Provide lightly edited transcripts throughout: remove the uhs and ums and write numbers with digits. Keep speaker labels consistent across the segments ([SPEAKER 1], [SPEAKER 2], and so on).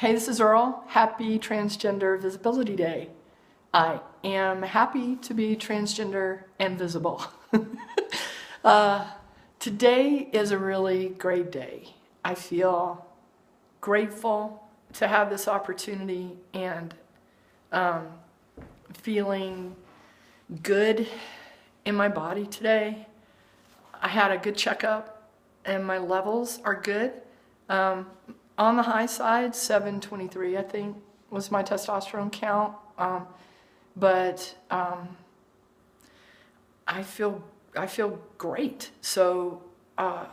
[SPEAKER 1] Hey, this is Earl. Happy Transgender Visibility Day. I am happy to be transgender and visible. Today is a really great day. I feel grateful to have this opportunity and feeling good in my body today. I had a good checkup and my levels are good. On the high side, 723, I think, was my testosterone count. But I feel great. So I'm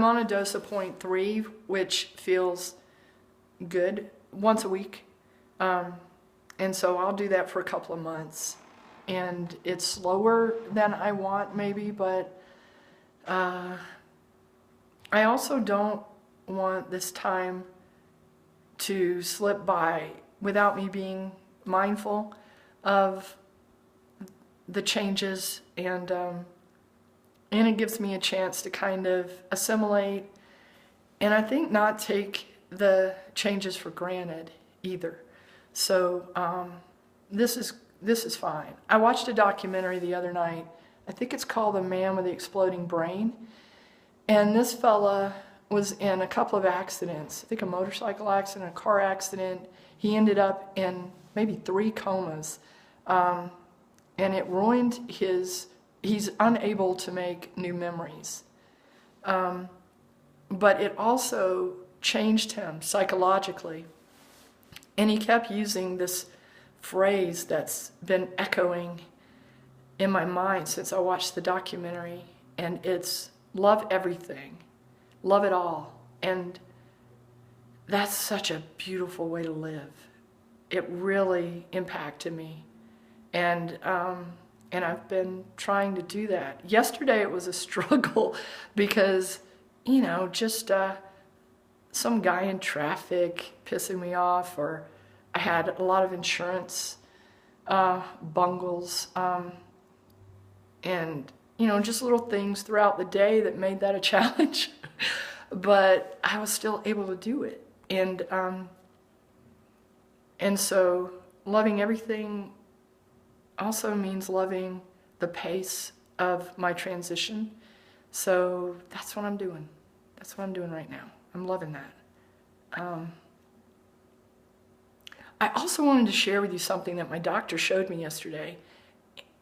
[SPEAKER 1] on a dose of 0.3, which feels good, once a week. And so I'll do that for a couple of months. And it's slower than I want, maybe, but I also don't want this time to slip by without me being mindful of the changes, and it gives me a chance to kind of assimilate, and I think not take the changes for granted either. So this is fine. I watched a documentary the other night. I think it's called The Man with the Exploding Brain, and this fella was in a couple of accidents. I think a motorcycle accident, a car accident. He ended up in maybe 3 comas, and it ruined he's unable to make new memories. But it also changed him psychologically. And he kept using this phrase that's been echoing in my mind since I watched the documentary, and it's love everything. Love it all. And that's such a beautiful way to live. It really impacted me. And I've been trying to do that. Yesterday it was a struggle because, just some guy in traffic pissing me off, or I had a lot of insurance bungles, and just little things throughout the day that made that a challenge. But I was still able to do it. And so loving everything also means loving the pace of my transition. So that's what I'm doing. That's what I'm doing right now. I'm loving that. I also wanted to share with you something that my doctor showed me yesterday,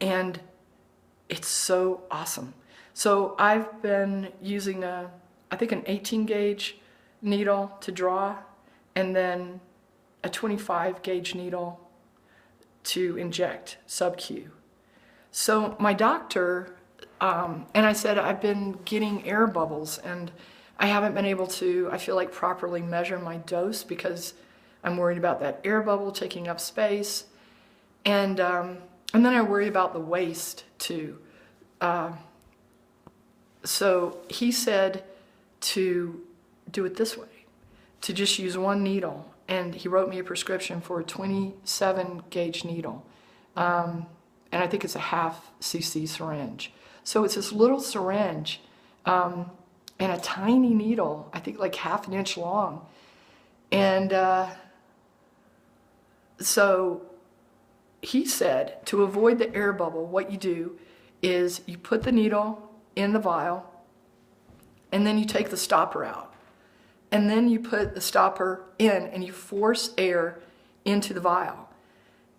[SPEAKER 1] and it's so awesome. So I've been using I think an 18 gauge needle to draw, and then a 25 gauge needle to inject sub-Q. So my doctor, and I said I've been getting air bubbles, and I haven't been able to, I feel like, properly measure my dose because I'm worried about that air bubble taking up space. And then I worry about the waste too. So he said to do it this way, to just use one needle. And he wrote me a prescription for a 27 gauge needle. And I think it's a 0.5 cc syringe. So it's this little syringe and a tiny needle, I think like 1/2 inch long. And so he said to avoid the air bubble, what you do is you put the needle in the vial, and then you take the stopper out. And then you put the stopper in and you force air into the vial.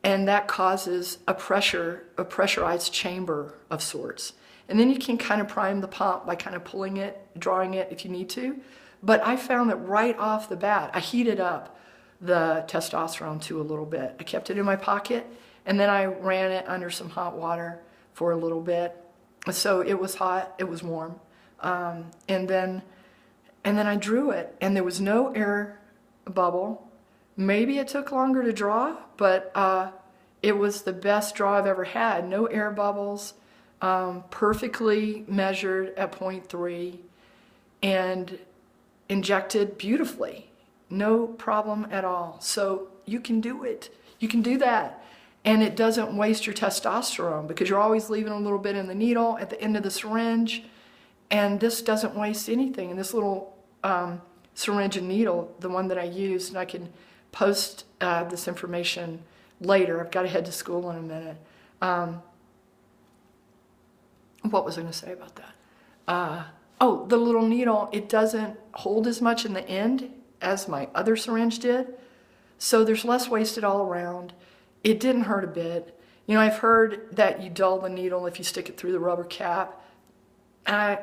[SPEAKER 1] And that causes a pressurized chamber of sorts. And then you can kind of prime the pump by kind of pulling it, drawing it if you need to. But I found that right off the bat, I heated up the testosterone too a little bit. I kept it in my pocket, and then I ran it under some hot water for a little bit. So it was hot, it was warm. And then I drew it, and there was no air bubble. Maybe it took longer to draw, but it was the best draw I've ever had. No air bubbles, perfectly measured at 0.3, and injected beautifully. No problem at all. So you can do it. You can do that. And it doesn't waste your testosterone because you're always leaving a little bit in the needle at the end of the syringe. And this doesn't waste anything. And this little syringe and needle, the one that I used, and I can post this information later. I've got to head to school in a minute. What was I going to say about that? Oh, the little needle, it doesn't hold as much in the end as my other syringe did. So there's less wasted all around. It didn't hurt a bit. You know, I've heard that you dull the needle if you stick it through the rubber cap.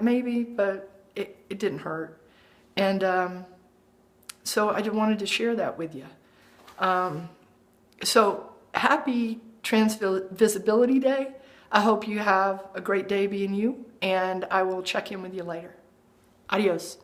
[SPEAKER 1] Maybe, but it didn't hurt. And so I just wanted to share that with you. So happy Trans Visibility Day. I hope you have a great day being you, and I will check in with you later. Adios.